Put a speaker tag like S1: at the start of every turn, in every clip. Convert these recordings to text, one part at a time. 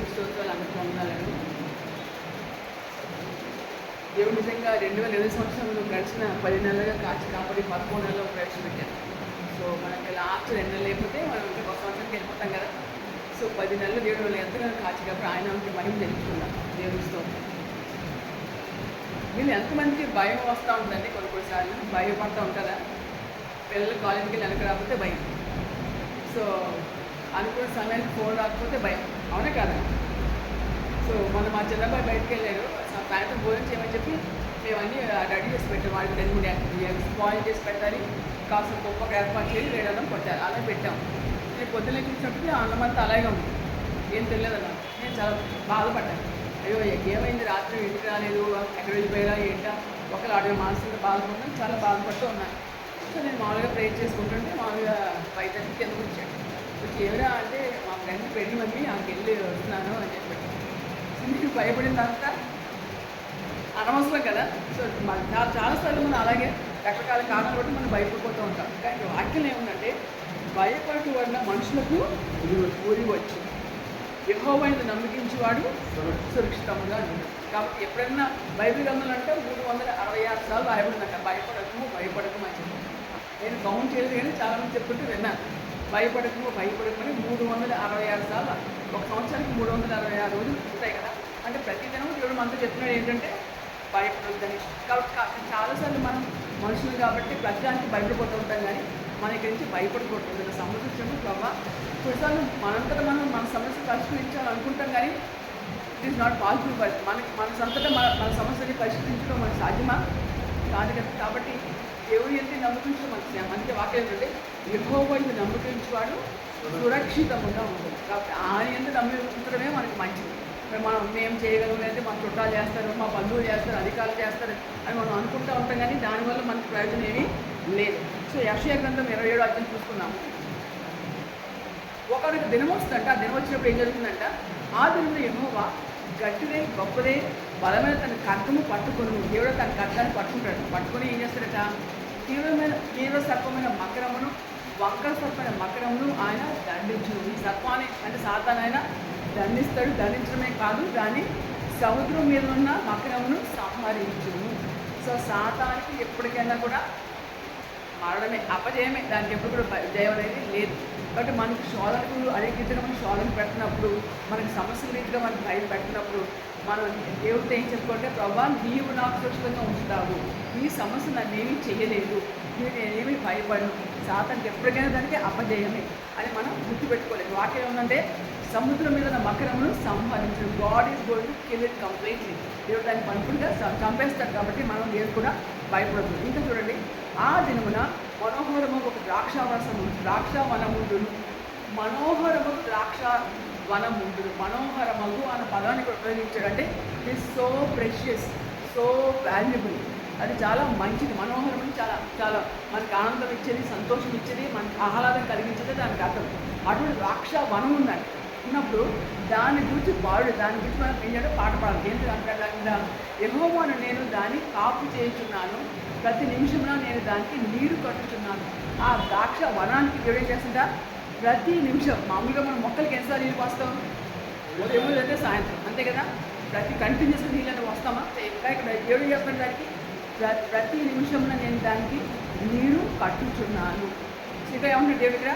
S1: దేవుని స్తోత్రాలు అందరికీ వందనాలండి. దేవుడు నిజంగా 2020 సంవత్సరంలో గడిచిన 10 నెలలుగా కాచి కాపాడి 11 నెలలో ప్రవేశపెట్టారు. సో మనకి లాస్ట్ 2 నెలలు లేకపోతే మనం ఇంకా ఒక సంవత్సరానికి వెళ్ళిపోతాం కదా. సో 10 నెలలు దేవుడు వాళ్ళు ఎంతగానో కాచి కాబట్టి ఆయనకి మహిమ తెలుసుకున్నాం దేవుని స్తోత్రం. వీళ్ళు ఎంతమందికి భయం వస్తూ ఉంటుందండి, కొన్నిసార్లు భయపడుతూ ఉంటారా? పిల్లలు కాలేజీకి వెళ్ళి వెనక రాకపోతే భయం. సో అనుకున్న సమయానికి ఫోన్ రాకపోతే భయం, అవునా కదా? సో మా చిన్నబాయి బయటకు వెళ్ళారు, సాయంత్రం భోజనం చేయమని చెప్పి మేమన్నీ రెడీ చేసి పెట్టాం. వాడికి 2-3 ఎగ్స్ బాయిల్ చేసి పెట్టాలి, కాస్త కుప్పకు ఏర్పాటు చేసి వేడన్నం కొట్టాలి, అలా పెట్టాం. నేను పొద్దున్నే చూసినప్పటికీ అన్నం అంతా అలాగే ఉంది, ఏం తెలియదన్నా. నేను చాలా బాధపడ్డాను. అయ్యో ఏమైంది, రాత్రి ఇంటికి రాలేదు, ఎక్కడ వెళ్ళిపోయారా ఏంటా, ఒకరు అడిగే మానసికంగా బాధపడుతున్నాను, చాలా బాధపడుతూ ఉన్నాను. సో నేను మామూలుగా ప్రేర్ చేసుకుంటుంటే మామూలుగా 5:30 కిందకు వచ్చాడు. వచ్చి ఏమిరా అంటే మా ఫ్రెండ్ పెళ్ళి మమ్మీ ఆమెకి వెళ్ళి వస్తున్నాను అని చెప్పాడు. నేను భయపడిందంతా అనవసరం కదా. సో చాలాసార్లు మనం అలాగే రకరకాల కారణాలు బట్టి మనం భయపడిపోతూ ఉంటాం. కానీ వాక్యం ఏముందంటే భయపడటం వల్ల మనుషులకు ఊరి వచ్చు, యెహోవాను నమ్మకించేవాడు సురక్షితంగా ఉంటాడు. కాబట్టి ఎప్పుడైనా బైబిల్ గ్రంథాలు అంటే 366 సార్లు భయపడిందంట, భయపడకము భయపడకము అని చెప్పి. నేను కౌంట్ చేయలేదు కానీ చాలామంది చెప్పుకుంటూ విన్నాను. భయపడకము భయపడకమని 366 సార్లు. ఒక సంవత్సరానికి 366 రోజులు ఉంటాయి కదా. అంటే ప్రతిదినం దేవుడు మనతో చెప్తున్నాడు ఏంటంటే భయపడొద్దని. కాబట్టి చాలాసార్లు మనం మనుషులు కాబట్టి ప్రతిదానికి భయపడిపోతూ ఉంటాం, కానీ మన ఇక్కడి నుంచి భయపడకూడదు. సమస్య వచ్చినప్పుడు ప్రభావ కొన్నిసార్లు మనంతటా మనం మన సమస్య పరిష్కరించాలనుకుంటాం, కానీ it is not possible. But మన సొంతటా మన సమస్యని పరిష్కరించడం మనకు సాధ్యమా కాదు కదా. కాబట్టి దేవుడు ఎంత నమ్మకించడం మంచి వాక్యం ఏంటంటే యెహోవాను నమ్మకించేవాడు సురక్షితంగా ఉంటుంది. కాబట్టి ఆయన ఎంత నమ్మకించడమే మనకి మంచిది. మేము చేయగలం, లేదంటే మా చుట్టాలు చేస్తారు, మా బంధువులు చేస్తారు, అధికారులు చేస్తారు అని మనం అనుకుంటూ ఉంటాం, కానీ దానివల్ల మనకి ప్రయోజనం ఏమీ లేదు. సో యెషయా గ్రంథం 27 అధ్యాయం చూసుకున్నాము. ఒకరికి దినం వస్తుందంట, ఆ దినం వచ్చినప్పుడు ఏం జరుగుతుందంట, ఆ దినంలో యెహోవా గట్టిదే గొప్పదే బలమైన తన ఖడ్గము పట్టుకుని, దేవుడు తన ఖడ్గాన్ని పట్టుకుంటాడు. పట్టుకుని ఏం చేస్తాడట, తీవ్ర సర్పమైన మకరమును వంకర సర్పమైన మకరమును ఆయన దండించును. ఈ సర్పాన్ని అంటే సాతాను ఆయన దండిస్తాడు. దండించడమే కాదు, దాన్ని సముద్రం మీద ఉన్న మకరమును సంహరించును. సో సాతానికి ఎప్పటికైనా కూడా మరణమే, అపజయమే, దానికి ఎప్పుడు కూడా జయం అనేది లేదు. కాబట్టి మనకి శోధనకు అనేక రీతిగా మనం శోధన పెట్టినప్పుడు, మనకి సమస్యల రీతిగా మనకి భయం పెట్టినప్పుడు మనం దేవుడితో ఏం చెప్పుకుంటే, ప్రభా నీవు నాకు సురక్షితంగా ఉంచుతావు, ఈ సమస్య నన్ను ఏమీ చేయలేదు, నేనేమీ భయపడను, సాతానికి ఎప్పటికైనా దానికి అపజయమే అని మనం గుర్తుపెట్టుకోలేదు. వాక్యం ఏమంటే సముద్రం మీద ఉన్న మకరమును సంహరించు. God is going to kill it completely. దేవుడు దాన్ని పనుకుడిగా చంపేస్తాడు. కాబట్టి మనం దేవుడు కూడా భయపడదు. ఇంకా చూడండి, ఆ దినమున మనోహరము ఒక ద్రాక్ష వనముండును. మనోహరము ద్రాక్ష వనముండును. మనోహరమగు అన్న పదాన్ని ఉపయోగించాడు. అంటే it is so precious, so valuable, అది చాలా మంచిది. మనోహరం చాలా చాలా మనకి ఆనందం ఇచ్చేది, సంతోషం ఇచ్చేది, మనకి ఆహ్లాదం కలిగించేది దానికి అర్థం. అటువంటి ద్రాక్ష వనం ఉందండి. ఉన్నప్పుడు దాని గురించి దాని గురించి మనం ఏం చేయాలి, పాట పాడాలి. ఏంటి అంటారా, యెహోవాను నేను దాన్ని కాపు చేయుచున్నాను, ప్రతి నిమిషంలో నేను దానికి నీరు కట్టుచున్నాను. ఆ ద్రాక్ష వనానికి దేవుడు ఏం చేస్తుందా, ప్రతి నిమిషం మామూలుగా మనం మొక్కలకి ఎన్నిసార్లు నీళ్ళు పోస్తాం, ఉదయం లేదంటే సాయంత్రం, అంతే కదా. కంటిన్యూస్గా నీళ్ళని వస్తామా? ఇంకా ఇక్కడ దేవుడు చేస్తున్న దానికి ప్రతి నిమిషంలో నేను దానికి నీరు కట్టుచున్నాను. ఇక ఏమన్నా దేవుడి దగ్గర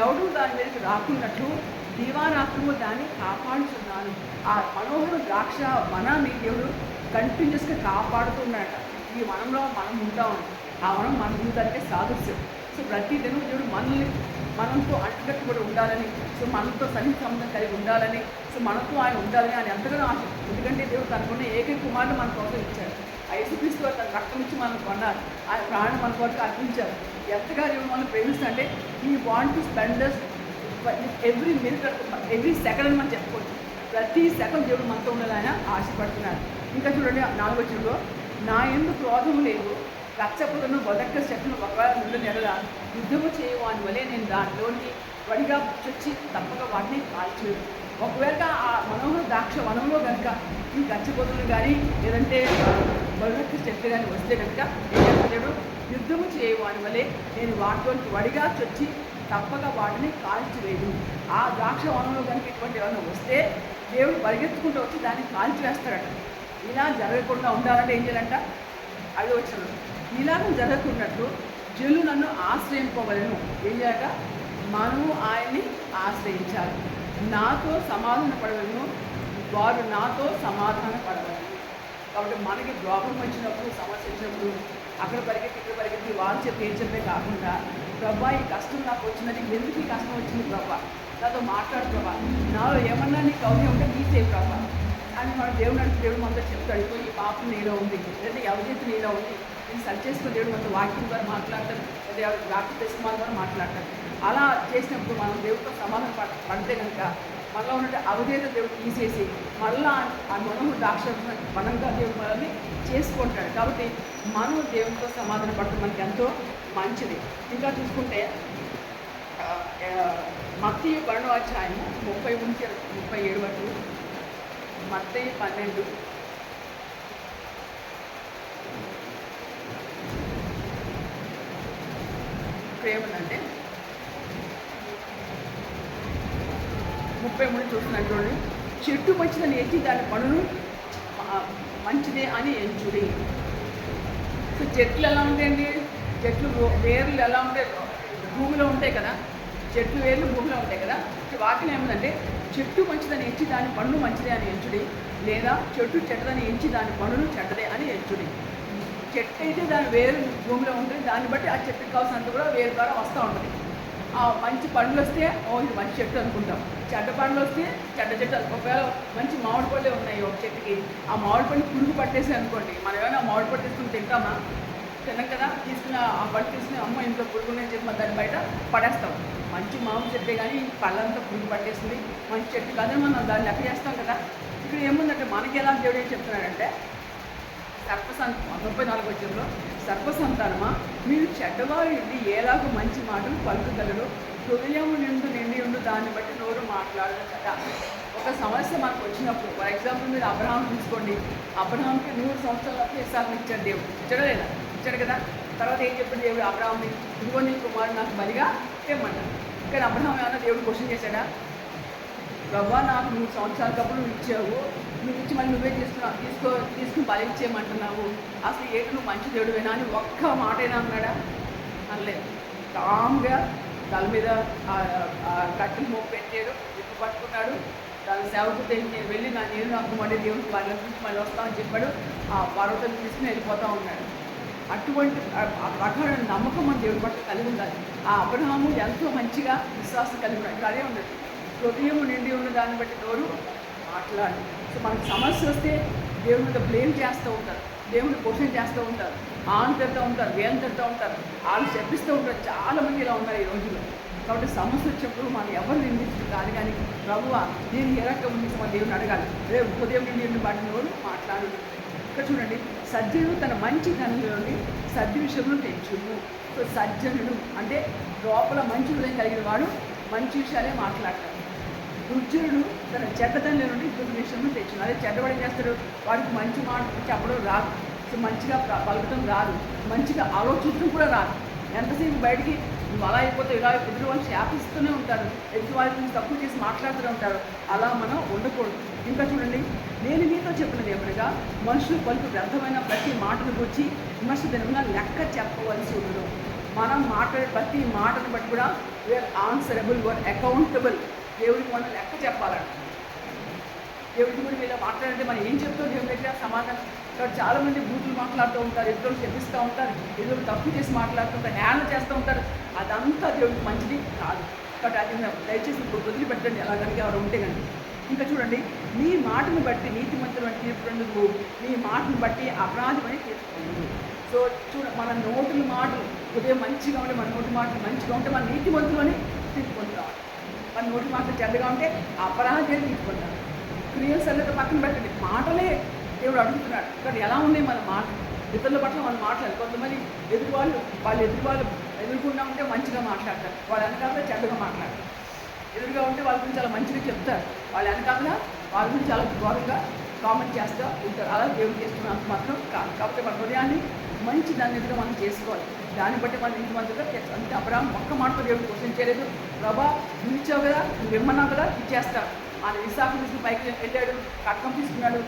S1: ఎవడు దాని మీదకి రాకున్నట్లు దీవారాత్రము దాన్ని కాపాడుచున్నాను. ఆ మనోహర ద్రాక్ష వనాన్ని దేవుడు కంటిన్యూస్గా కాపాడుతున్నాడట. ఈ వనంలో మనం ఉంటామని, ఆ వనం మన జీవితానికే సాదృశ్యం. సో ప్రతి దినం దేవుడు మనతో అంటుకట్టుబడి ఉండాలని, సో మనతో సన్నిహిత సంబంధం కలిగి ఉండాలని, సో మనతో ఆయన ఉండాలని ఆయన ఎంతగానో ఆశ. ఎందుకంటే దేవుడు తనకున్న ఏకైక కుమారుడు మన కోసం ఇచ్చాడు. ఆ యేసుక్రీస్తు వారు తన రక్తం ఇచ్చి మనం కొన్నారు, ఆయన ప్రాణం మన కొరకు అర్పించారు. ఎంతగా దేవుడు మనం ప్రేమిస్తుంటే ఈ want to spend every minute, every second అని మనం చెప్పుకోవచ్చు. ప్రతి సెకండ్ దేవుడు మనతో ఉండాలని ఆయన ఆశపడుతున్నారు. ఇంకా చూడండి 4వ వచనంలో, నా యందు క్రోధము లేదు, రక్షకులను బొదక్క శక్తులు ఒకవేళ నుండి నెలల యుద్ధము చేయవాని వలె నేను దానిలోని వడిగా చొచ్చి తప్పక వాటిని కాల్చేయదు. ఒకవేళ ఆ మనోహర ద్రాక్ష వనంలో కనుక ఈ గచ్చబొదులు కానీ లేదంటే బొదక్క చెట్లు కానీ వస్తే కనుక ఏం చేస్తాడు, యుద్ధము చేయవాని వలె నేను వాటిలోనికి వడిగా చొచ్చి తప్పక వాటిని కాల్చివేయదు. ఆ ద్రాక్ష వనంలో కనుక ఇటువంటి ఏమైనా వస్తే దేవుడు పరిగెత్తుకుంటూ వచ్చి దాన్ని కాల్చివేస్తాడట. ఇలా జరగకుండా ఉండాలంటే ఏం చేయాలంట? అది వచ్చిన ఇలాగ జరగకున్నట్లు జనులు నన్ను ఆశ్రయింపవలను. ఏం చేయాలట? మనము ఆయన్ని ఆశ్రయించాలి. నాతో సమాధాన పడవలను, వారు నాతో సమాధాన పడవలను. కాబట్టి మనకి ప్రాబ్లం వచ్చినప్పుడు, సమస్య వచ్చినప్పుడు అక్కడ పరిగెత్తి ఇక్కడ పరిగెత్తి వాళ్ళు చెప్పి ఏం చెప్పే కాకుండా, ప్రభా ఈ కష్టం నాకు వచ్చినది, ఎందుకు ఈ కష్టం వచ్చింది ప్రభా, నాతో మాట్లాడు ప్రభా, నాలో ఏమన్నా నీకు కౌన్యం ఉంటే తీసే ప్రభా అని మన దేవుడు అంటే దేవుడు మనతో చెప్తాడు. ఈ పాపం నీలో ఉంది, లేదా ఎవరైతే నీలో ఉంది, నేను సరి చేసుకుని దేవుడు మనతో వాక్యం ద్వారా మాట్లాడతాడు, లేదా వాక్య దశమాల ద్వారా మాట్లాడతాడు. అలా చేసినప్పుడు మనం దేవుడితో సమాధానం పడితే కనుక మనలో ఉన్నట్టు అవధేత దేవుడు తీసేసి మళ్ళా ఆ మనోహుడు దాక్షణ మనంగా దేవుడు మనల్ని చేసుకుంటాడు. కాబట్టి మనం దేవుడితో సమాధానం పడటం మనకి ఎంతో మంచిది. ఇంకా చూసుకుంటే మత్తయి 12వ అధ్యాయము 30 నుంచి 37 వరకు, మత్తయి 12 ఏముందంటే 33 చూస్తున్నాను చూడండి. చెట్టు మంచిదని ఎత్తి దాని పనులు మంచిదే అని ఎంచుడి. సో చెట్లు ఎలా ఉంటాయండి? చెట్లు వేర్లు ఎలా ఉంటాయి? భూమిలో ఉంటాయి కదా, చెట్లు వేర్లు భూమిలో ఉంటాయి కదా. వాక్యం ఏముందంటే చెట్టు మంచిదని ఎంచి దాని పనులు మంచిదే అని ఎంచుడి, లేదా చెట్టు చెడ్డదని ఎంచి దాని పనులు చెడ్డదే అని ఎంచుడి. చెట్టు అయితే దాని వేరు భూమిలో ఉంటుంది, దాన్ని బట్టి ఆ చెట్టుకి కావాల్సినంత కూడా వేరు ద్వారా వస్తూ ఉంటుంది. ఆ మంచి పండ్లు వస్తే ఇది మంచి చెట్టు అనుకుంటాం, చెడ్డ పండ్లు వస్తే చెడ్డ చెట్టు. ఒకవేళ మంచి మామిడి పళ్ళే ఉన్నాయి ఒక చెట్టుకి, ఆ మామిడి పళ్ళు పురుగు పట్టేసి అనుకోండి, మనం ఏమైనా మామిడి పళ్ళు తీసుకుని తింటామా? తిన్నాం కదా. తీసుకున్న ఆ పళ్ళు తీసుకుని అమ్మ ఇంట్లో పురుగు ఉన్నాయని చెప్పి మనం దాన్ని బయట పడేస్తాం. మంచి మామిడి చెట్టే కానీ పళ్ళంతా పురుగు పట్టేసింది, మంచి చెట్టు కాదని మనం దాన్ని లెక్క చేస్తాం కదా. ఇక్కడ ఏముందంటే మనకి ఎలా దేవుడు ఏం చెప్తున్నాడంటే, 34వ వచనంలో, సర్పసంతానమా మీరు చెడ్డవారు ఇది ఎలాగో మంచి మాటలు పలుకుగలరు, హృదయం నిండి ఉండు దాన్ని బట్టి నోరు మాట్లాడదు కదా. ఒక సమస్య మనకు వచ్చినప్పుడు, ఫర్ ఎగ్జాంపుల్ మీరు అబ్రహాం తీసుకోండి. అబ్రహాంకి 100 సంవత్సరాలకు ఇస్సాకుని ఇచ్చాడు దేవుడు, ఇచ్చాడా? ఇచ్చాడు కదా. తర్వాత ఏం చెప్పాడు దేవుడు అబ్రహాంని? ఇదిగో నీ కుమారుడు నాకు బలిగా ఏమన్నాడు. కానీ అబ్రహాం ఏమన్నా దేవుడు క్వశ్చన్ చేశాడా? ప్రభా నాకు 100 సంవత్సరాలకప్పుడు నువ్వు ఇచ్చావు, నువ్వు ఇచ్చి మళ్ళీ నువ్వే తీసుకుని బలి ఇచ్చేయమంటున్నావు, అసలు ఏంటి నువ్వు మంచి దేవుడువేనా అని ఒక్క మాటైనా అన్నాడా? అనలేదు. కామ్గా తల మీద కట్టెలు మోపు పెట్టాడు, ఇప్పు పట్టుకున్నాడు, దాని సేవకు నేను వెళ్ళి నేను నాకు మళ్ళీ దేవుడికి బలి నుంచి మళ్ళీ వస్తామని చెప్పాడు. ఆ పర్వతం తీసుకుని వెళ్ళిపోతూ ఉన్నాడు. అటువంటి ప్రకారం నమ్మకం మన దేవుడి పట్ల కలిగి ఉండాలి. ఆ అబ్రహాము ఎంతో మంచిగా విశ్వాసం కలిగి ఉన్నాడు. అదే ఉన్నది, హృదయం నిండి ఉన్న దాన్ని బట్టి నోరు మాట్లాడు. సో మనకు సమస్య వస్తే దేవుడి మీద బ్లేమ్ చేస్తూ ఉంటారు, దేవుడిని క్వశ్చన్ చేస్తూ ఉంటారు, ఆను తిడుతూ ఉంటారు, వేలు తిడుతూ ఉంటారు, వాళ్ళు చెప్పిస్తూ ఉంటారు. చాలామంది ఇలా ఉన్నారు ఈ రోజుల్లో. కాబట్టి సమస్య వచ్చినప్పుడు మనం ఎవరు నిందించడం కాదు, కానీ ప్రభువా నేను ఏ రకంగా ఉంది మన దేవుడిని అడగాలి. రేపు హృదయం నిండి వాటి నోరు మాట్లాడు. ఇక్కడ చూడండి, సజ్జనుడు తన మంచి ధనంలో నుండి సజ్జ విషయంలో తెచ్చును. సో సజ్జనుడు అంటే లోపల మంచి హృదయం కలిగిన వాడు మంచి విషయాలే మాట్లాడతాడు. దుర్జనుడు తన చెడ్డతనంలో నుండి దుర్జ విషయంలో తెచ్చును. అదే చెడ్డవాడు ఏం చేస్తాడు? వాడికి మంచి మాట చెప్పడం రాదు, సో మంచిగా పలకటం రాదు, మంచిగా ఆలోచించడం కూడా రాదు. ఎంతసేపు బయటికి నువ్వు అలా అయిపోతే ఇలా ఎదురు వాళ్ళు శాపిస్తూనే ఉంటారు, ఎదురు వాళ్ళ గురించి తక్కువ చేసి మాట్లాడుతూనే ఉంటారు. అలా మనం ఉండకూడదు. ఇంకా చూడండి, నేను మీతో చెప్పినది ఏమనగా మనుషులు పలుకు వ్యర్థమైన ప్రతి మాటను గురించి విమర్శ దినంగా లెక్క చెప్పవలసి ఉండదు. మనం మాట్లాడే ప్రతి మాటను బట్టి కూడా వీఆర్ ఆన్సరబుల్, వీఆర్ అకౌంటబుల్. దేవుడికి మనం లెక్క చెప్పాలంట. దేవుడికి కూడా వీళ్ళ మాట్లాడితే మనం ఏం చెప్తాం దేవుడి దగ్గర సమాధానం. ఇక్కడ చాలామంది బూతులు మాట్లాడుతూ ఉంటారు, ఎదురు చెప్పిస్తూ ఉంటారు, ఎదురు తప్పు చేసి మాట్లాడుతుంటారు, హేళన చేస్తూ ఉంటారు. అదంతా దేవుడికి మంచిది కాదు. కాబట్టి అది దయచేసి ఇప్పుడు వదిలిపెట్టండి అలా కనుక ఎవరు ఉంటే కనుక. ఇంకా చూడండి, నీ మాటను బట్టి నీతిమంతులు అని తీర్పునందుకు నీ మాటను బట్టి అపరాధమని తీర్చుకోండి. సో మన నోటుల మాటలు ఉదయం మంచిగా ఉంటే, మన నోటి మాటలు మంచిగా ఉంటే మన నీతిమంతులు అని తీర్చుకుంటాం. మన నోటి మాటలు చెడ్డగా ఉంటే అపరాధాన్ని తీర్చుకుంటాం. క్రియలు సరిగ్గా పక్కన పెట్టండి, మాటలే దేవుడు అడుగుతున్నాడు. కానీ ఎలా ఉన్నాయి మన మాట? ఇతరుల పట్ల మనం మాట్లాడాలి. కొంతమంది ఎదురు వాళ్ళు ఎదురుకుండా ఉంటే మంచిగా మాట్లాడతారు, వాళ్ళ వెనకాల చెడ్డగా మాట్లాడతారు. ఎదురుగా ఉంటే వాళ్ళ గురించి చాలా మంచిగా చెప్తారు, వాళ్ళ వెనకాల వాళ్ళ గురించి చాలా ఘోరంగా కామెంట్ చేస్తూ ఉంటారు. అలా దేవుడు చేస్తున్నంత మాత్రం కాదు. కాబట్టి మన హృదయాన్ని మంచి దాని ఎదురుగా మనం చేసుకోవాలి. దాన్ని బట్టి మనం ఇంటి మందిగా అంటే అబ్రహాం ఒక్క మాటతో దేవుడు క్వశ్చన్ చేయలేదు. ప్రభా నువ్వు ఇచ్చావు కదా, నువ్వు ఇమ్మన్నావు కదా, ఇచ్చేస్తావు. ఆయన విశాఖ తీసుకుని పైకి వెళ్ళాడు, కట్నం తీసుకున్నాడు,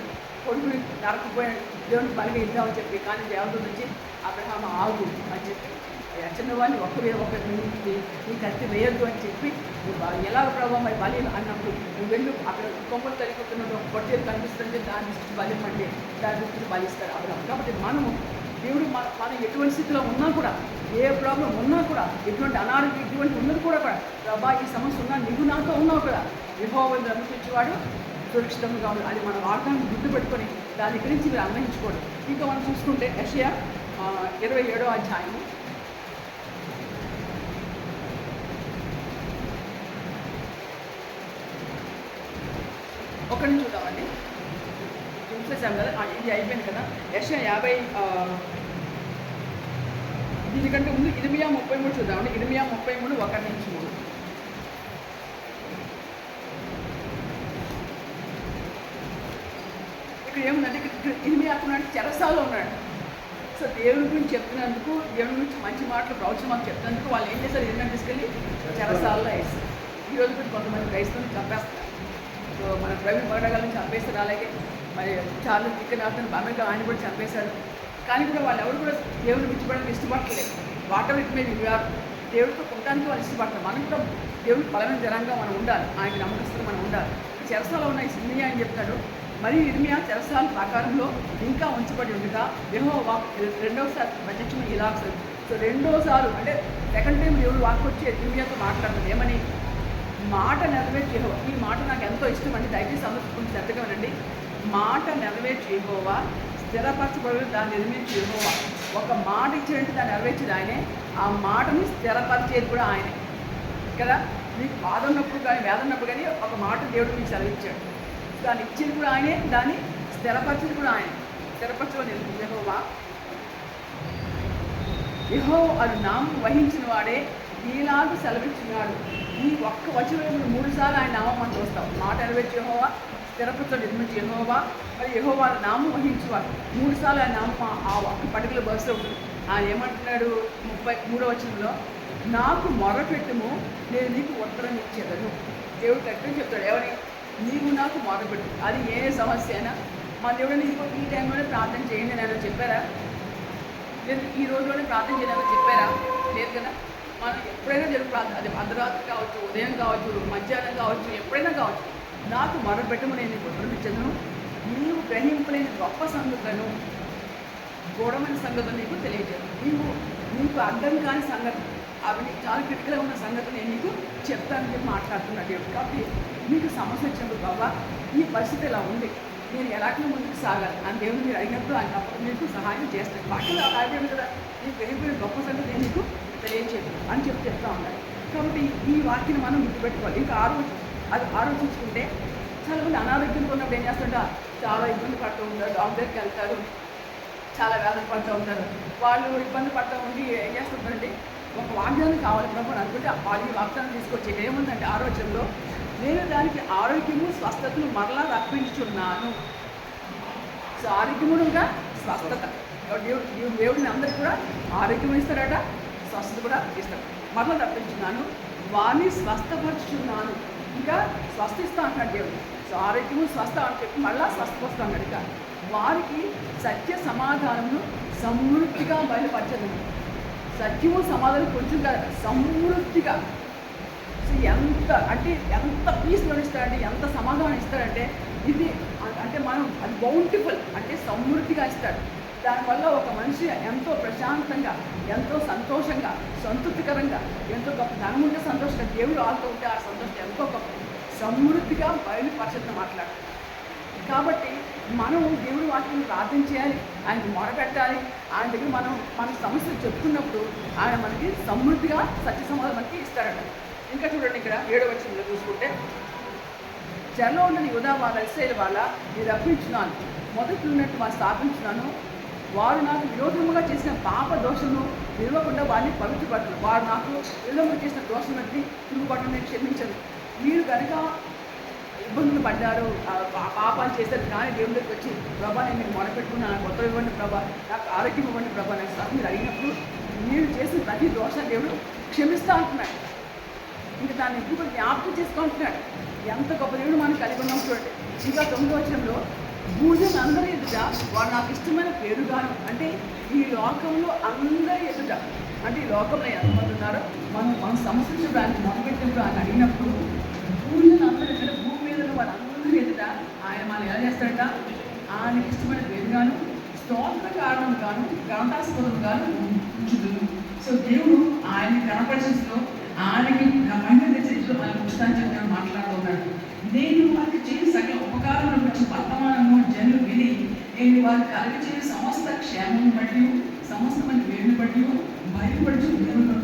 S1: కొడుకుని నరకపోయాడు, దేవుడికి బలిగా ఇద్దామని చెప్పి. కానీ దేవత నుంచి అబ్రహాం ఆగు అని చెప్పి చిన్న వాడిని ఒక నీ కత్తి వేయద్దు అని చెప్పి ఎలా ప్రభావం మరి బలి అన్నప్పుడు నువ్వు వెళ్ళు అక్కడ కొమ్మలు తరిగిపోతున్న పొట్టేలు కనిపిస్తుంటే దాని దృష్టి బలం అంటే దాని దృష్టిని బలిస్తారు అబ్రహాం. కాబట్టి మనము దేవుడు మనం ఎటువంటి స్థితిలో ఉన్నా కూడా, ఏ ప్రాబ్లం ఉన్నా కూడా, ఎటువంటి అనారోగ్యం ఎటువంటి ఉన్నది కూడా ప్రభా ఈ సమస్య ఉన్నా నీకు నాతో ఉన్నావు కూడా యెహోవాను నమ్మించేవాడు సురక్షితంగా ఉంది. అది మన వార్తను గుర్తుపెట్టుకొని దాని గురించి మీరు అన్వయించుకోవడం. ఇంకా మనం చూసుకుంటే యెషయా 27వ అధ్యాయము ఒకటి చూద్దామండి. చూసేసాం కదా, ఇది అయిపోయింది కదా. యెషయా 50 దీనికంటే ముందు ఇర్మియా 33 చూద్దామండి. ఇర్మియా 33 1-3. ఇక్కడ ఏముందంటే ఇక్కడ ఇర్మియా అక్కడ చెరసాలలో ఉన్నాడు. సో దేవుడి గురించి చెప్తున్నందుకు, దేవుడి గురించి మంచి మాటలు ప్రవచనం చెప్తున్నందుకు వాళ్ళు ఏం చేస్తారు, ఇర్మియా తీసుకెళ్ళి చెరసాలలో వేస్తారు. ఈరోజు కూడా కొంతమంది క్రైస్తవుని చంపేస్తారు. సో మన ప్రవీణ్ పగడగాలని చంపేస్తారు. అలాగే మరి చార్లెస్ విక్రమార్కన్ అమెరికా ఆయన కూడా చంపేశారు. కానీ కూడా వాళ్ళు ఎవరు కూడా దేవుడిని విడిచిపెట్టడానికి ఇష్టపడలేదు. What ever it may be, దేవుడితో ఉండడానికి వాళ్ళు ఇష్టపడతారు. మనం కూడా దేవుడికి బలమైన జనంగా మనం ఉండాలి, ఆయనకి నమ్మకస్తులు మనం ఉండాలి. చెరసాలలో ఉన్న ఇర్మియా అని చెప్తాడు. మరియు ఇర్మియా చెరసాల ప్రాకారంలో ఇంకా ఉంచబడి ఉండగా యెహోవా రెండవసారి ప్రత్యక్షం ఇలా. సో రెండోసారి అంటే సెకండ్ టైం దేవుడు వాక్ వచ్చి ఇర్మియాతో మాట్లాడుతుంది. ఏమని? మాట నెరవేర్చి యెహోవా. ఈ మాట నాకు ఎంతో ఇష్టం అండి, దయచేసి అందరూ శ్రద్ధగా వినండి. మాట నెరవేర్చి యెహోవా, స్థిరపరచబడి దాన్ని నిర్మించి యెహోవా. ఒక మాట ఇచ్చినట్టు దాన్ని నెరవేర్చేది ఆయనే, ఆ మాటని స్థిరపరిచేది కూడా ఆయనే కదా. మీకు బాధ ఉన్నప్పుడు కానీ వేద ఉన్నప్పుడు కానీ ఒక మాట దేవుడు మీకు సెలవిచ్చాడు, దాన్ని ఇచ్చేది కూడా ఆయనే, దాన్ని స్థిరపరిచేది కూడా ఆయనే. స్థిరపరచబడి యెహోవా, యెహోవా అది నామం వహించిన వాడే ఈలాగు సెలవిచ్చినాడు. ఈ ఒక్క వచనంలో 3 సార్లు ఆయన నామం మనం చూస్తాం. మాట నెరవేర్చి యెహోవా, స్థిరపరచ నిర్మించి యెహోవా, మరి యెహోవా నామం వహించేవాడు. 3 సార్లు ఆయన నామం ఆ ఒక్క పర్టికులర్ బస్సులో ఉంటుంది. ఆయన ఏమంటున్నాడు 33వ వచనంలో, నాకు మొరపెట్టుము నేను నీకు ఉత్తరం ఇచ్చేదను. దేవుడు కరెక్ట్గా చెప్తాడు. ఎవరి? నీవు నాకు మొరపెట్టు. అది ఏ సమస్య అయినా మా దేవుడు నీకు ఈ టైంలోనే ప్రార్థన చేయండి నేను చెప్పారా? లేదు ఈ రోజులోనే ప్రార్థన చేయాలని చెప్పారా? లేదు కదా. మనం ఎప్పుడైనా ప్రార్థన, అది అర్ధరాత్రి కావచ్చు, ఉదయం కావచ్చు, మధ్యాహ్నం కావచ్చు, ఎప్పుడైనా కావచ్చు, నాకు మొరపెట్టము నేను నీకు ఉత్తరం ఇచ్చేదను. నీవు గ్రహింపలేని గొప్ప సంగతులను, గూఢమైన సంగతులు నీకు తెలియజేయను. నీకు అర్థం కాని సంగతి, అవి నీకు చాలా క్రిటికల్గా ఉన్న సంగతి నేను నీకు చెప్తానని చెప్పి మాట్లాడుతున్నాడు దేవుడు. కాబట్టి మీకు సమస్య వచ్చినప్పుడు బాబా ఈ పరిస్థితి ఇలా ఉంది, నేను ఎలాగైనా ముందుకు సాగాలి అని దేవుడు మీరు అడిగినప్పుడు ఆయన అప్పుడు మీకు సహాయం చేస్తాడు. వాటిలో రాయబడి కదా, నీకు గ్రహించిన గొప్ప సంగతి నేను నీకు తెలియచేయదు అని చెప్పి చెప్తా ఉండాలి. కాబట్టి ఈ వాక్యని మనం గుర్తుపెట్టుకోవాలి. ఇంకా ఆలోచించుకుంటే చాలామంది అనారోగ్యంతో ఉన్నప్పుడు ఏం చేస్తుంటా, చాలా ఇబ్బంది పడుతూ ఉంటారు, డాక్టర్ దగ్గరికి వెళ్తారు, చాలా వేదన పడుతూ ఉంటారు. వాళ్ళు ఇబ్బంది పడుతూ ఉండి ఏం చేస్తుంటారంటే ఒక వాగ్దానం కావాలి ప్రభు అనుకుంటే వాళ్ళు ఈ వాగ్దానం తీసుకొచ్చి ఏముందంటే ఆరోగ్యంలో, నేను దానికి ఆరోగ్యము స్వస్థతను మరలా రప్పించుచున్నాను. సో ఆరోగ్యముగా స్వస్థత, దేవుడిని అందరికీ కూడా ఆరోగ్యం ఇస్తారట, స్వస్థత కూడా ఇస్తాడు. మరలా రప్పించున్నాను, వారిని స్వస్థపరుచున్నాను. ఇంకా స్వస్థిస్తా అంటున్నాడు దేవుడు. సో ఆరోగ్యము స్వస్థ అని చెప్పి మళ్ళా స్వస్థపరుస్తా అన్నాడు. ఇక వారికి సత్య సమాధానమును సమృద్ధిగా బయలుపరచదు. సత్యము సమాధానం కొంచెం కాదు, సమృద్ధిగా. సో ఎంత పీస్లో ఇస్తాడంటే, ఎంత సమాధానం ఇస్తాడంటే, ఇది అంటే మనం అది బౌంటిఫుల్ అంటే సమృద్ధిగా ఇస్తాడు. దానివల్ల ఒక మనిషి ఎంతో ప్రశాంతంగా, ఎంతో సంతోషంగా, సంతృప్తికరంగా, ఎంతో గొప్ప ధనం ఉంటే సంతోషంగా, దేవుడు ఆడుతూ ఉంటే ఆ సంతోషం ఎంతో గొప్ప సమృద్ధిగా బయలుపరచడం మాట్లాడాలి. కాబట్టి మనం దేవుడి వాక్యం ప్రార్థన చేయాలి, ఆయనకి మొరపెట్టాలి. ఆయన దగ్గర మనం మన సమస్యలు చెప్పుకున్నప్పుడు ఆయన మనకి సమృద్ధిగా సత్య సమాధానం మనకి ఇస్తాడట. ఇంకా చూడండి, ఇక్కడ 7వ వచనంలో చూసుకుంటే, చెరలో ఉన్న యూదా వాళ్ళ ఇశ్రాయేలు వాళ్ళ నేను రప్పించున్నాను, మొదటి ఉన్నట్టు వారు స్థాపించున్నాను. వారు నాకు విరోధముగా చేసిన పాప దోషము నిలవకుండా వారిని పవిత్రపడుతున్నారు. వారు నాకు విరోధంగా చేసిన దోషం బట్టి తిరుగుబాటును నేను క్షమించను. మీరు కనుక ఇబ్బందులు పడ్డారు, పాపాలు చేశారు, కానీ దేవుడి దగ్గరికి వచ్చి ప్రభా నేను మీకు మొదలుపెట్టుకున్నాను, నాకు కొత్త ఇవ్వండి ప్రభా, నాకు ఆరోగ్యం ఇవ్వండి ప్రభా, నాకు సార్ మీరు అడిగినప్పుడు మీరు చేసిన ప్రతి దోషాన్ని దేవుడు క్షమిస్తూ అంటున్నాడు. ఇంకా దాన్ని ఇప్పుడు జ్ఞాపకం చేసుకుంటున్నాడు. ఎంత గొప్ప దేవుడు మనం కలిగి ఉన్నాం చూడండి. ఇంకా 9వ వచనంలో భూజనులు అందరి ఎదుట వాడు నాకు ఇష్టమైన పేరుగాను, అంటే ఈ లోకంలో అందరి ఎదుట, అంటే ఈ లోకంలో ఎంతమంది ఉన్నారో మనం సంస్కరించడానికి మొదలుపెట్టినప్పుడు ఆయన అడిగినప్పుడు భూజనులు అందరి ఎదుట, భూమి మీద ఉన్న వాళ్ళందరి ఎదుట ఆయన మనం ఎలా చేస్తాడట, ఆయనకి ఇష్టమైన పేరుగాను, స్తోత్ర కారణం గాను, గ్రంథాస్పదం గాను ఉంచుతుంది. సో దేవుడు ఆయన కనపరిచిలో ఆయనకి మహిమ తెచ్చేట్లో ఆయన పుస్తకాన్ని చెప్పి మాట్లాడుతున్నాడు. నేను వారికి చేయ సకల ఉపకారం గురించి వర్తమానము జనులు విని నేను వారికి కలిగి చేయ సమస్త క్షేమం బట్టి సమస్తమైన వేడిని బట్టి భయపడుచు దేవుడు.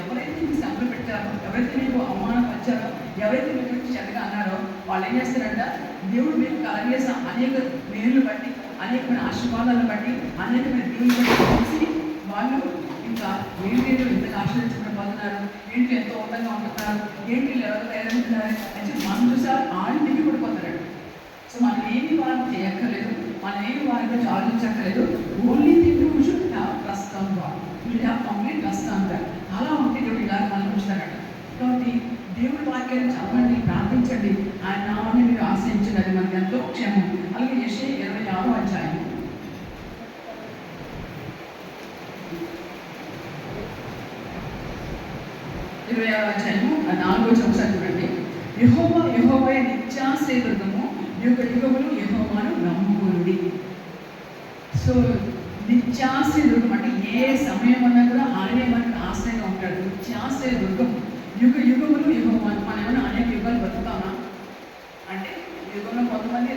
S1: ఎవరైతే మీకు శ్రమలు పెట్టారో, ఎవరైతే మీకు అవమానపరిచారో, ఎవరైతే మీ గురించి చెడ్డగా అన్నారో వాళ్ళు ఏం చేస్తారంట, దేవుడు మీకు కలగేసిన అనేక మేలు బట్టి, అనేకమైన ఆశీర్వాదాలను బట్టి, అనేకమైన దేవుని బట్టి తెలిసి వాళ్ళు ఇంకా ఏంటి ఇంతగా ఆశ్రయించడం పొందుతున్నారు, ఏంటి ఎంతో ఉందంగా ఉంటున్నారు, ఏంటి ఎవరు తయారవుతున్నారు అని చెప్పి మనం చూసారు ఆళ్ళు దిగి పడిపోతారండి. సో మనం ఏమి వారికి చేయక్కర్లేదు, మనం ఏమి వారి గురించి ఆలోచించక్కర్లేదు. Only thing you should have trust on God, you have complete trust on God. అలా ఉంటే దేవుడు ఇలా మనం ఉంచుతారట. కాబట్టి దేవుడి వాక్యాన్ని చదవండి, ప్రార్థించండి, ఆయన నామాన్ని మీరు ఆశ్రయించండి, అది మనకి ఎంతో క్షేమం. అలాగే యెషయా 26వ అధ్యాయం 26వ అధ్యాయము 4వ వచనం చూడండి. యెహోవా యెహోవా నిత్యాశ్రయదుర్గము, యుగ యుగములు యెహోవాను నమ్ముకొనుడి. సో నిత్యాశ్రయదుర్గం అంటే ఏ సమయం అన్నా కూడా ఆయనే మనకు ఆశ్రయంగా ఉంటాడు. నిత్యాశ్రయదుర్గం, యుగ యుగములు యెహోవాను. మనం ఏమైనా అనేక యుగాలు బతుకుతామా అంటే యుగంలో కొంతమంది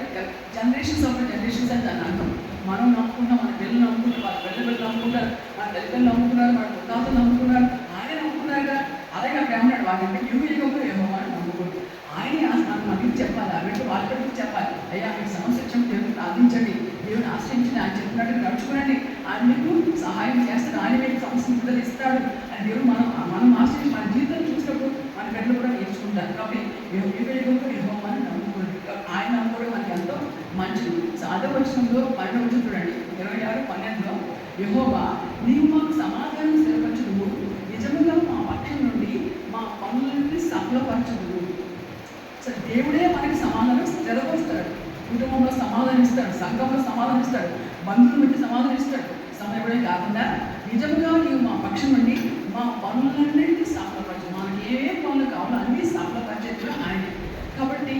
S1: జనరేషన్స్ ఆఫ్ జనరేషన్స్ అని దాన్ని అర్థం. మనం నమ్ముకుంటాం, మన పిల్లలు నమ్ముకుంటారు, వాళ్ళ పిల్లలు నమ్ముకుంటారు, మన తల్లిదండ్రులు నమ్ముకున్నారు, మన పుట్టాతలు నమ్ముకున్నారు, ఆయన నమ్ముకున్నారు కదా. అలాగే అక్కడ ఏమన్నాడు, వాళ్ళంటే యుగ యుగములు యెహోవాను నమ్ముకుంటారు. ఆయనే మనకి చెప్పాలి, అవి వాళ్ళ గురించి చెప్పాలి. అయ్యా మీకు సమస్య వచ్చినప్పుడు దేవుని ప్రార్థించండి, దేవుని ఆశ్రయించండి, ఆయన చెప్పినట్టు నడుచుకోనండి, ఆయన మీకు సహాయం చేస్తాడు, ఆయన మీకు సమస్యను విడుదల ఇస్తాడు అని దేవుడు మనం ఆశ్రయించి మన జీవితాన్ని చూసినప్పుడు మన బిడ్డలు కూడా నేర్చుకుంటారు. కాబట్టి యుగ యుగంలో యెహోవాను నమ్ముకోండి. ఆయన నమ్ముకోవడం మనకి ఎంతో మంచిది. సాధవ వచనంలో 12వ వచనం చూడండి, 26:12 యెహోవా నీవు మాకు సమాధానం స్థిరపరచుదువు, నిజముగా మా పక్షం నుండి మా పనులన్నీ సఫలపరచుదువు. సో దేవుడే మనకి సమాధానం స్థిరపరుస్తాడు, కుటుంబంలో సమాధానం ఇస్తాడు, సంఘంలో సమాధానం ఇస్తాడు, బంధువుల మధ్య సమాధానం ఇస్తాడు. సమయపడే కాకుండా నిజంగా నీవు మా పక్షం నుండి మా పనులన్నింటినీ సఫలపరచు. మనకి ఏ పనులు కావాలో అన్నీ సఫలపరిచేది కూడా ఆయనే. కాబట్టి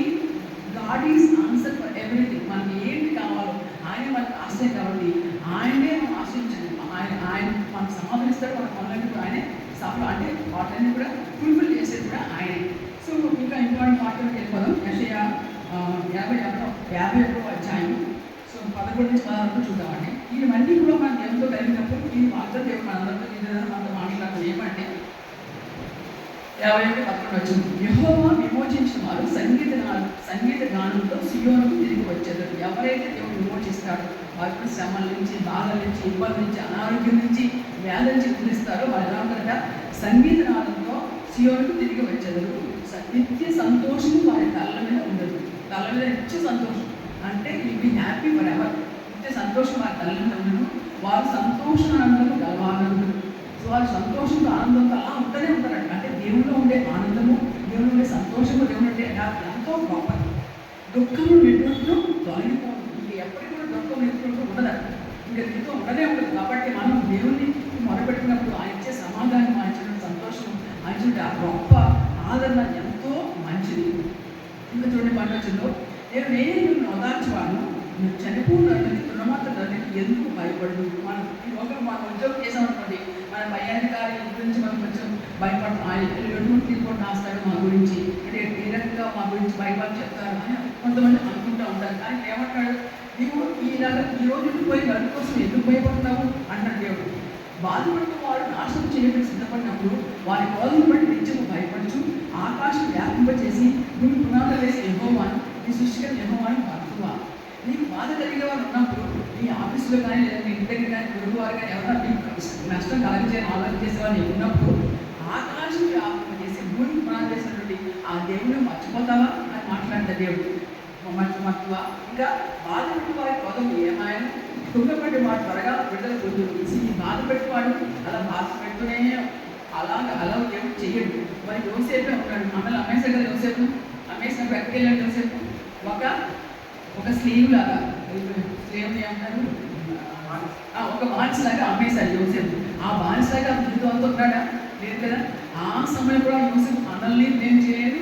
S1: God is answer for everything. మనకి ఏంటి కావాలో ఆయన మనకు ఆశ్రయం కాబట్టి ఆయనే మనం ఆశ్రయించండి. ఆయన మనకు సమాధానిస్తాడు, మన పనులన్నీ కూడా ఆయనే సఫలం, అంటే వాటిని కూడా ఫుల్ఫిల్ చేసేది కూడా ఆయనే. సో ఇంకా ఇంపార్టెంట్ మాటలకు వెళ్ళిపోదాం. యెషయా 51వ అధ్యాయం 11 నుంచి 16 చూద్దామండి. ఇవన్నీ కూడా మన దేవునితో కలిగినప్పుడు ఈ వార్త దేవుడు మనందరితో మనతో మాట్లాడుతుంది. ఏమంటే 51:11 యెహోవా విమోచించిన వారు సంగీత గానంతో సియోనుకు తిరిగి వచ్చేది. ఎవరైతే దేవుడు విమోచిస్తాడో వారికి శ్రమల నుంచి, బాధల నుంచి, ఇబ్బంది నుంచి, అనారోగ్యం నుంచి, వ్యాధి నుంచి విధిస్తారో వాళ్ళు ఎలా ఉంటారట, సంగీత నాదంతో సియోనుకు తిరిగి వచ్చేదారు. నిత్య సంతోషం వారి తల్ల మీద ఉండదు. తల్ల మీద నిత్య సంతోషం అంటే will be happy for ever. నిత్య సంతోషం వారి తల్ల మీద ఉండదు. వారు సంతోషానందము గలవానందు. సో వారు సంతోషంతో ఆనందంతో అలా ఉంటూనే ఉంటారంట. అంటే దేవుల్లో ఉండే ఆనందము, దేవుడు ఉండే సంతోషము, దేవుడు ఉండే ఎంతో గొప్పది. దుఃఖము నిద్రతో తొలగిపోతుంది. ఇంక ఎప్పటికీ కూడా దుఃఖం నిద్రతో ఉండదంట, ఇంకా నీతో ఉండనే ఉండదు. కాబట్టి మనం దేవుని మొదలుపెట్టినప్పుడు ఆయన ఇచ్చే సమాధానం, ఆయన ఇచ్చిన సంతోషం, ఆయన చూడే ఆ గొప్ప ఆదరణ ఎంతో మంచిది. ఇంకా చూడండి 12 నేను ఓదార్చువాను, నువ్వు చనిపోయినటువంటి రుణమాత్రని ఎందుకు భయపడదు. మనం ఈ లోకం మనం ఉద్యోగం చేసామనుకోండి, మన భయాధికారి గురించి మనం కొంచెం భయపడతాం. ఆయన ఎటువంటి తీర్పు రాస్తాడు మా గురించి, అంటే ఏ రకంగా మా గురించి భయపడి చెప్తారు అని కొంతమంది అనుకుంటూ ఉంటారు. కానీ ఏమంటాడు, నీవు ఈరోజు పోయి దాని కోసం ఎందుకు భయపడుతున్నావు అంటాడు దేవుడు. బాధపడుతూ వారు నాశనం చేయడానికి సిద్ధపడినప్పుడు వారి కోదలను బట్టి నిత్యము భయపడుచు ఆకాశం వ్యాపింపచేసి భూమి పునాదులు వేసి యెహోవాను నీ సృష్టిగా యెహోవాను భక్తువా. నీకు బాధ కలిగిన వారు ఉన్నప్పుడు నీ ఆఫీసులో కానీ లేదా మీ ఇంటి దగ్గర కానీ పొరుగు వారు కానీ ఎవరైనా మీకు నష్టం కలిగించేయాలని ఆలోచన చేసేవాళ్ళు ఉన్నప్పుడు ఆకాశం వ్యాపింపచేసి భూమి పునాదులు వేసినటువంటి ఆ దేవుడు మర్చిపోతావా అని మాట్లాడతాడు దేవుడు. మర్చిపోతావా. ఇంకా బాధపడి వారి కోదం ఏమాయను, కుంగపడి వాడు త్వరగా విడుదల పొందుతుంది. ఈ బాధ పెట్టివాడు అలా బాధ పెడుతూనే అలా దేవుడు చెయ్యడు. మరి యోసేపే ఉన్నాడు, మమ్మల్ని అమ్మేశాడు కదా, యోసేపు అమ్మేసినప్పుడు ఎక్కడికి వెళ్ళాడు యోసేపు? ఒక ఒక స్లీవ్ లాగా, స్లీవ్ ఏమంటారు, ఒక బానిసలాగా అమ్మేశాడు యోసేపు. ఆ బానిసలాగా జీవితంతో ఉన్నాడా? లేదు కదా. ఆ సమయంలో కూడా యోసేపు మనల్ని బ్లేమ్ చేయలేదు,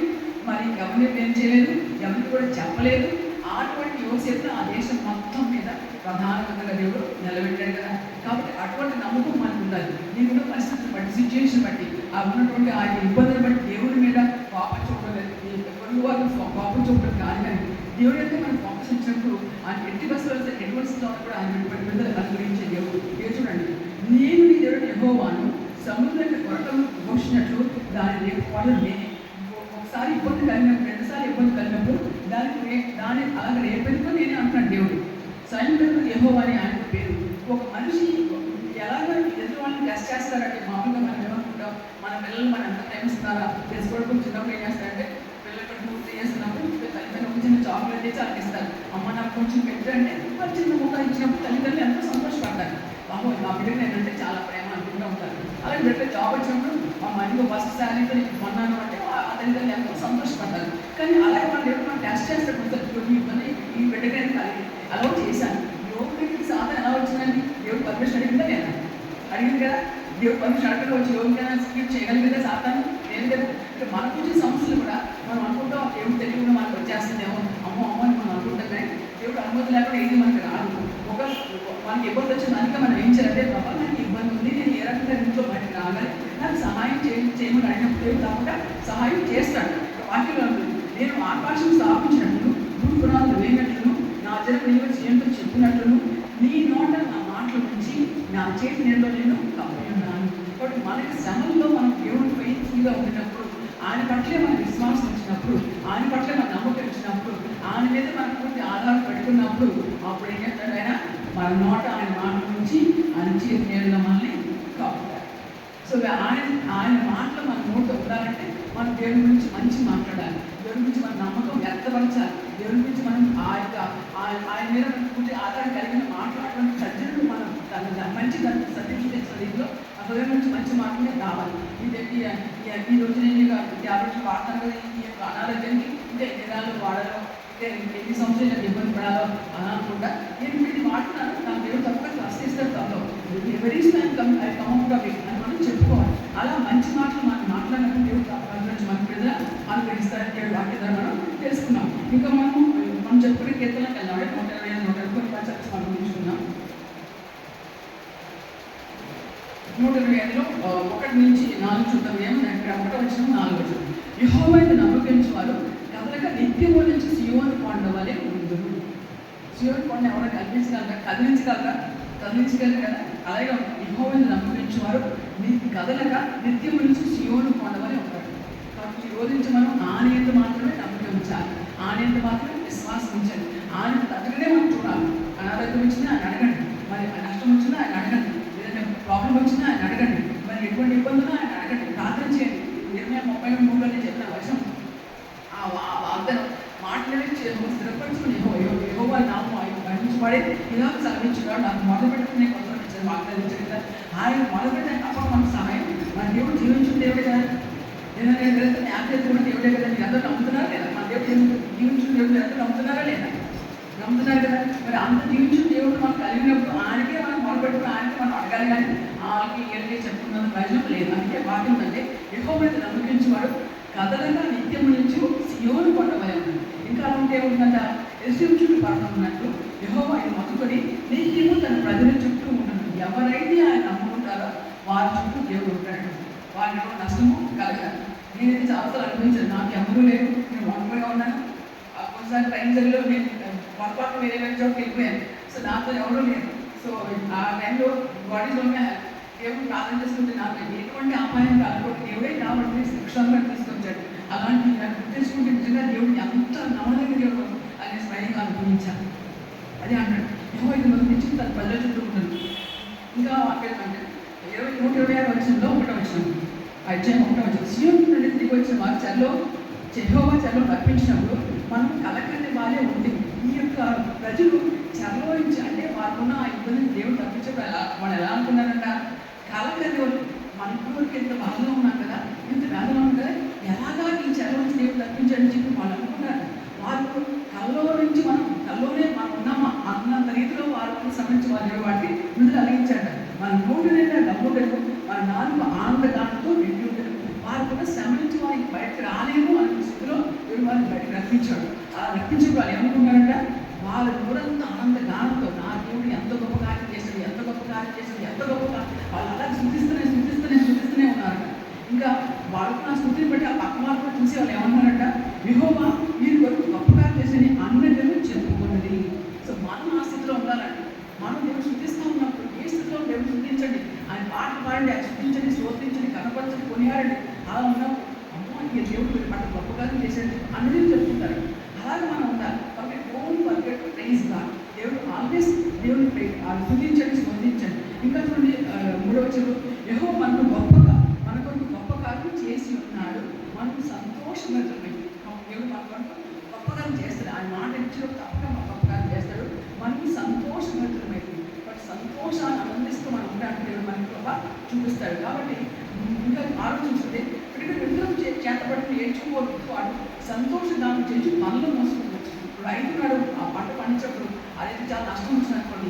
S1: మరి ఎవరిని బ్లేమ్ చేయలేదు, ఎవరికి కూడా చెప్పలేదు. అటువంటి యోసేపును ఆ దేశం మొత్తం మీద ప్రధానంగా దేవుడు నిలబెట్టాడు కదా. కాబట్టి అటువంటి నమ్మకం మనకు ఉండాలి. నీకున్న పరిస్థితిని బట్టి, సిచ్యువేషన్ బట్టి, ఆ ఉన్నటువంటి ఆ ఇబ్బందులు బట్టి దేవుడి మీద కోపం చూపలేదు, పొరుగు వారిని కోపం చూపడం కాదు. కానీ దేవుడి యొక్క మనం ఫోకస్ ఇచ్చినప్పుడు ఆయన ఎట్టి బస్సులో కూడా ఆయన పెద్దలు అనుగ్రహించే దేవుడు. చూడండి, నేను నీ దేవుడు యెహోవాను, సముద్రాన్ని కొరటను ఘోషించినట్లు దాని రేపు నేనే. ఒకసారి ఇబ్బంది కలిగినప్పుడు, రెండుసార్లు ఇబ్బంది కలిగినప్పుడు దాని అలాగే రేపెందుకో నేనే అంటున్నాను దేవుడు. సైన్యుడు యెహోవా అని ఆయన పేరు. ఒక మనిషి ఎలాగ ఎదురు వాళ్ళని టెస్ట్ చేస్తారంటే, మామూలుగా మనం ఏమనుకుంటాం, మన పిల్లలు మనం ఎంత ప్రేమిస్తున్నారా తెలుసుకోవడం. చిన్నప్పుడు ఏం చేస్తారంటే, పిల్లలు 2-3 years ఉన్నప్పుడు తల్లిదండ్రులు ఒక చిన్న చాక్లెట్ చేసి వాళ్ళకి ఇస్తారు. అమ్మ నాకు కొంచెం పెట్టంటే వాళ్ళు చిన్న ముక్క ఇచ్చినప్పుడు తల్లిదండ్రులు ఎంతో సంతోషపడతారు. బాబు మా బిడ్డకు నేనంటే చాలా ప్రేమ అనుకుంటూ ఉంటారు. అలాగే బిడ్డ జాబ్ వచ్చినప్పుడు మా మధ్యలో ఫస్ట్ శాలరీతో కొన్నాను అంటే ఆ తల్లిదండ్రులు ఎంతో సంతోషపడతారు. కానీ అలాగే మనం టెస్ట్ చేసేటప్పుడు ఈ బిడ్డకైనా కలిగి అలా చేశాను. యోగుడికి సాధన ఎలా వచ్చిందండి? దేవుడు పర్మిషన్ అడిగిందా లేదా? అడిగింది కదా. దేవుడు పర్మిషన్ అడగడం వచ్చి యోగికైనా స్కిప్ చేయగలిగిందా సాతాను? లేదు కదా. అంటే మనకు వచ్చిన సమస్యలు కూడా మనం అనుకుంటాం దేవుడు తెలియకుండా మనకు వచ్చేస్తుందేమో, అమ్మో అమ్మో అని మనం అనుకుంటాం. కానీ దేవుడు అనుమతి లేకుండా ఏది మనకు రాదు. మనకి ఇబ్బంది వచ్చిన దానికే మనం ఏం చేయాలంటే, బాబా నాకు ఇబ్బంది ఉంది, నేను ఏ రకంగా ఇంట్లో బయటకు రాగాలి, నాకు సహాయం చేయమని అడిగినప్పుడు దేవుడు తప్పకుండా సహాయం చేస్తాడు. వాక్యంలో ఉంటుంది, నేను ఆకాశం స్థాపించినట్లు భూమి పునాదులు వేయనట్లును నా జనం నిలువ చేయంతో చెప్పినట్లును నీ నోట నా మాటల నుంచి నా చేతి నీళ్ళలో నేను కప్పి ఉన్నాను. కాబట్టి మనకి శ్రమంలో మనం దేవుడికి ఫెయిత్ఫుల్గా ఉండినప్పుడు, ఆయన పట్లే మన విశ్వాసం ఇచ్చినప్పుడు, ఆయన పట్లే మన నమ్మకం ఇచ్చినప్పుడు, ఆయన మీద మన పూర్తి ఆధారం పెట్టుకున్నప్పుడు, అప్పుడు ఏం చేస్తాడు ఆయన? మన నోట ఆయన మాటల నుంచి ఆయన చేతి నీళ్ళలో మనల్ని కప్పుతాడు. సో ఆయన మాటలు మన నోట ఉండాలంటే మనం దేవుడి గురించి మంచి మాట్లాడాలి, దేవుడి గురించి మన నమ్మకం వ్యక్తపరచాలి, దేవుడి గురించి మనం ఆయన మీద పూర్తి ఆధారం కలిగిన మాట్లాడడానికి సజ్జనులు మనం మంచి సర్టిఫికేట్స్ రీతిలో హృదయం నుంచి మంచి మాటలే కావాలి. ఈ రోజు నేను ట్యాబ్లెట్లు వాడతాను కదా, ఈ యొక్క అనారోగ్యానికి ఇంకా ఎన్ని నెలలు వాడాలో, ఇంకా ఎన్ని సంవత్సరాలు ఇబ్బంది పడాలో అని అనుకుంటా నేను వీటిని వాడుతున్నాను. నాకు దేవుడు తప్పకుండా ప్రశ్నిస్తాడు. తప్ప very stand come out of it అని మనం చెప్పుకోవాలి. అలా మంచి మాటలు మనం మాట్లాడినప్పుడు దేవుడు తప్పకుండా మన మీద అనుగ్రహిస్తారని దేవుడు వాక్య ద్వారా మనం తెలుసుకున్నాం. ఇంకా మనం చెప్పుకునే కీర్తనకి వెళ్ళాం. 120 మనం ఉంచుకున్నాం. 125లో 1-4 చూద్దాం. ఏమన్నా 1-4 యెహోవా యందు నమ్మకించువారు కదలక నిత్యము నుంచి సీయోను కొండ వలె ఉండును. సీయోను కొండ ఎవరైనా కదిలించగలరా కదా. అలాగే యెహోవా యందు నమ్మకించువారు కదలక నిత్యము నుంచి సీయోను కొండ వలె ఉంటారు. కాబట్టి ఈ రోజు నుంచి మనం ఆయన యందు మాత్రమే నమ్మకం ఉంచాలి, ఆయన యందు మాత్రమే విశ్వాసం ఉంచాలి. ఆయన తగ్గనే మనం చూడాలి. అనారోగ్యం వచ్చినా ఆయన అడగండి, మరి నష్టం వచ్చినా ఆయన అడగండి, ఏదైనా ప్రాబ్లం వచ్చినా ఆయన అడగండి, మరి ఎటువంటి ఇబ్బందులు ఆయన అడగండి, ప్రార్థన చేయండి. 33 చెప్పిన వర్షం ఆ వాగ్దానం మాట్లాడి స్థిరపరచుకుని యెహోవా నామం ఆయన గణించబడి ఇలా సెలవించున్నాడు. నాకు మొదలుపెట్టుకునే కొంచెం ఇచ్చారు, వాగ్దానించారు కదా. ఆయన మొదలుపెట్టిన తప్ప మనకు సహాయం, మన దేవుడు జీవించిన దేవుడే కదా. నేను జ్ఞాపకం దేవుడే కదా. మీరు అందరూ నమ్ముతున్నారా లేదా? మన దేవుడు జీవించిన దేవుడు అందరూ నమ్ముతున్నారా లేదా? నమ్ముతున్నారు కదా. మరి అంత జీవించిన దేవుడు మనకు కలిగినప్పుడు ఆయనకే మనం మొదలుపెట్టుకుని ఆయనకే మనం అడగాలి. కానీ వాళ్ళకి ఏళ్ళకి చెప్పుకున్నంత ప్రయోజనం లేదు. అందుకే వాక్యం అంటే యెహోవా మీద నమ్మకించేవాడు కదలగా నిత్యం నుంచి సీయోను కొండ వలె ఉన్నాడు. ఇంకా అలా ఉంటే ఏముందంట? యెరూషలేము చుట్టూ పర్వతం ఉన్నట్టు యెహోవా ఆయన మొత్తుకొని నిత్యము తన ప్రజల చుట్టూ ఉంటాడు. ఎవరైతే ఆయన నమ్ముకుంటారో వారి చుట్టూ దేవుడు ఉంటాడు. వారికి నష్టము కలగాలి. నేనైతే చాలాసార్లు అనుభవించాను. నాకు ఎవరూ లేరు, నేను ఒంటరిగా ఉన్నాను. ఒకసారి ట్రైన్ జర్నీలో నేను పొరపాటు వేరే చోటుకి వెళ్ళిపోయాను. సో నాతో ఎవరూ లేరు. సో ఆ టైంలో బాడీలోనే దేవుడు ప్రార్థన చేసుకుంటే నాకు ఎటువంటి అపాయం కాకపోతే దేవుడే కాబట్టి శిక్షణగా తీసుకొచ్చాడు. అలాంటి నాకు గుర్తించుకుంటే నిజంగా దేవుడు ఎంత నమ్మదగిన దేవుడు అనే స్వయంగా అనుభవించాను. అదే అన్నాడు, యెహోవా ఇది మన నుంచి తన ప్రజల చుట్టూ ఉంటుంది. ఇంకా అంటే 126 1 అధ్యాయం 1 సీయోను నుండి తిరిగి వచ్చిన వారు యెహోవా చెరలో రప్పించినప్పుడు మనం కలకని వాళ్ళే ఉంది. ఈ యొక్క ప్రజలు చెరలో నుంచి అంటే వాళ్ళకున్న ఆ ఇబ్బందిని దేవుడు తప్పించడం వాళ్ళు ఎలా అనుకున్నారంట? కలకని వాళ్ళు మనకు ఎంత బాధలో ఉన్నాం కదా, ఎంత వేదలో ఉన్నాం కదా, ఎలాగా ఈ చెరలో నుంచి దేవుడు తప్పించాడని చెప్పి వాళ్ళు అనుకున్నారు. దేవుడు వాటికి విడుదల కలిగించాడు. మన నోటి నిండా డబ్బుండదు, మన నాలుగు ఆనందగానంతో నిండి ఉండదు. వారు కూడా శ్రమ నుంచి వారికి బయటకు రాలేము అనే స్థితిలో దేవుడు వారిని బయటకు రక్షించాడు. అలా రక్షించిన వాళ్ళు ఏమనుకున్నారంట, వాళ్ళ నోరంతా ఆనందగానంతో నా దేవుడు ఎంత గొప్ప కార్యం చేశాడు, ఎంత గొప్ప కార్యం చేశాడు, ఎంత గొప్ప వాళ్ళు అలా స్థుతిస్తూనే ఉన్నారంట. ఇంకా వాళ్ళు నా స్థుతిని బట్టి ఆ పక్క వాళ్ళు కూడా చూసి వాళ్ళు ఏమన్నారంట, యెహోవా వీరి వరకు గొప్పగా చేసని అన్నట్లు చెప్పుకున్నది. సో మనం ఆ స్థితిలో ఉండాలండి. మనం దేవుడు శుద్ధిస్తూ ఉన్నప్పుడు ఏ స్థితిలో దేవుడు శుద్ధించండి, ఆయన పాటలు పాడండి, ఆయన శుద్ధించండి, స్తోత్రించండి, కనపరచండి, కొనియాడండి. అలా ఉన్నప్పుడు అమ్మో ఈ దేవుడు పట్ల గొప్పగా చేసేది అన్నది చెప్పుకుంటారు. అలాగే మనం ఉండాలి. కాబట్టి don't forget to praise god. దేవుడు ఆల్వేస్ దేవుడిని శుద్ధించండి, స్తోత్రించండి. ఇంకా చూడండి 3వ వచనం, యెహోవా మనకు గొప్పగా మన కొరకు గొప్ప కార్యం చేసి ఉన్నాడు, మనం సంతోషభరితమై. దేవుడు మన కొరకు గొప్పగా చేస్తాడు. ఆయన మాట ఇచ్చినప్పుడు తప్పక మన గొప్పగా చేస్తాడు. మనకి సంతోషభరితమైంది. బట్ సంతోషాన్ని ఆనందిస్తూ మనం ఉండడానికి దేవుడు మనకి గొప్ప చూపిస్తాడు. కాబట్టి ఇంకా ఆలోచించుకుంటే ఇక్కడ విడుదల చేతపడిన ఏడ్చుకోవద్దు, వాడు సంతోషగానం చేసి పనులు మోసుకుంటూ వచ్చింది. ఇప్పుడు రైతున్నాడు ఆ పంట పండించినప్పుడు అదైతే చాలా నష్టం వచ్చినప్పుడు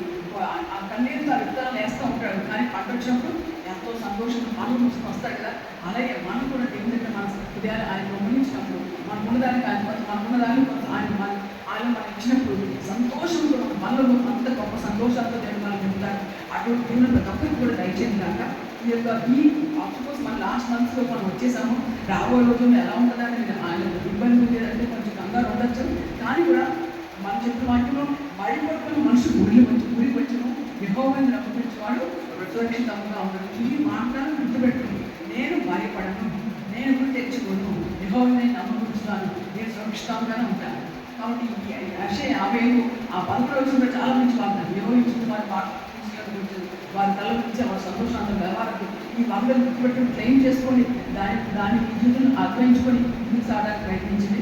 S1: ఆ కన్నీరు ఆ విత్తనాలు వేస్తూ ఉంటాడు. కానీ పంట వచ్చినప్పుడు ఎంతో సంతోషంగా పనులు మోసుకొని వస్తాడు కదా. అలాగే మనం కూడా దేవుని దగ్గర మన హృదయాలు ఆయన గమనించినప్పుడు మనకున్నదానికి మనకున్నదాన్ని ఆయన మనకి ఇచ్చినప్పుడు సంతోషంతో మన పనులు అంత గొప్ప సంతోషాలతో దేవుడు మనం చెప్తారు. అటువంటి దేవుని ప్రతి ఒక్కరికి కూడా దయచేయండి కాక ఈ యొక్క ఆఫ్కోర్స్ మన లాస్ట్ మంత్స్లో మనం వచ్చేసాము. రాబోయే రోజుల్లో ఎలా ఉంటుందని ఆయన ఇబ్బంది ఉండేదంటే కొంచెం కంగారు ఉండొచ్చు. కానీ కూడా మనం చెప్పిన వాక్యంలో భయపడుతున్న మనిషి గురి వచ్చును, యెహోవాను నమ్ముకునేవాడు సురక్షితంగా ఉండదు. ఈ మాటలను గుర్తుపెట్టుకుని నేను భయపడను, నేను గురి తెచ్చుకోను, యెహోవాను నేను నమ్ముకుంటున్నాను, నేను సురక్షితంగానే ఉంటాను. కాబట్టి ఈ యెషయా 55 ఆ 11 రోజుల్లో చాలా మంచి వాగ్దానం. యెహోవా ఇచ్చిన వారి మాట వారి తల నుంచి వారి సంతోషాన్ని వ్యవహారకు ఈ వాగ్దానం గుర్తుపెట్టుకుని క్లెయిమ్ చేసుకొని దాని విద్యుత్తును అర్థించుకొని ముందుకు సాగడానికి ప్రయత్నించింది.